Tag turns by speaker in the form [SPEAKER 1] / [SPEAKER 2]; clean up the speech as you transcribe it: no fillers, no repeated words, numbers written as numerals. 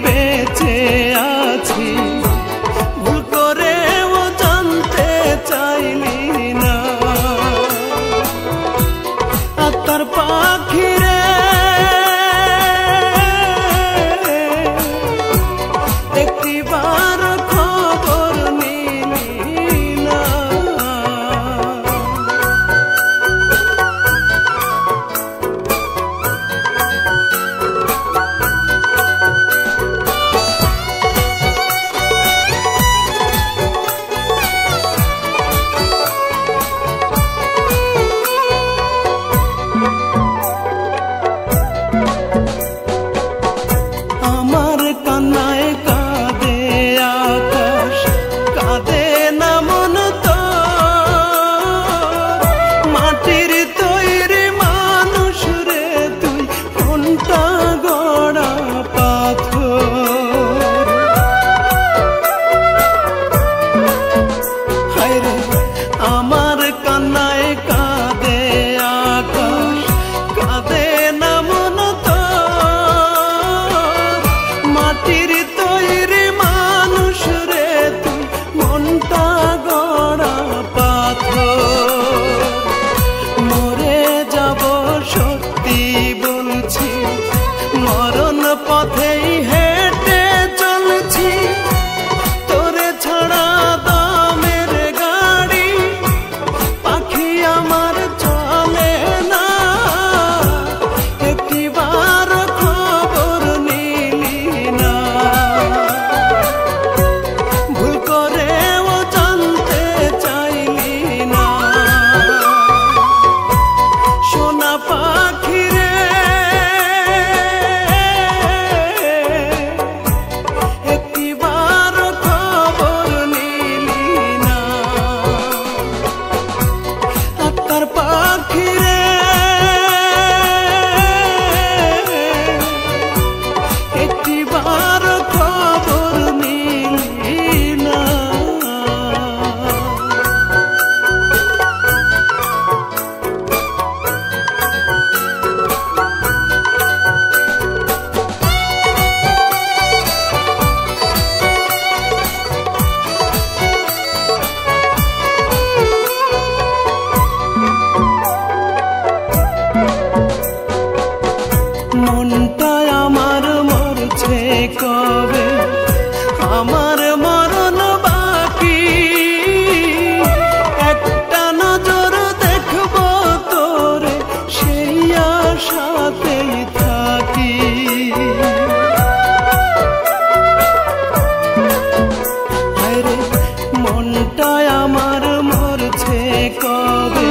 [SPEAKER 1] বেঁচে আছি ভুল করেও জানতে চাইলি না আত্মার পাখি রে একটিবার খবর নিলি না আমার কান্নায় কাঁদে আকাশ কাঁদে না মন তো মাটির তৈরি মানুষ রে তুই কোনটা গড়া পাথর হায় রে আমার কান্নায় কাঁদে আকাশ কাঁদে না মন তো মাটির তৈরি মানুষ রে তুই মনটা গড়া পাথর মরে যাব সত্যি বলছি মরণ পথেই হেঁটে চলছি তোরে ছাড়া দামের গাড়ি পাখি আমার চলে না একটিবার খবর নিলি না ভুল করেও জানতে চাইলি না সোনা পাখি রে একটিবার খবর নিলি না আত্মার পাখি রে একটিবার খবর নিলি না মনটা আমার মরছে কবে আমার মরণ বাকি একটা নজর দেখব তোরে সেই আশাতেই থাকি হায় রে মনটা আমার মরছে কবে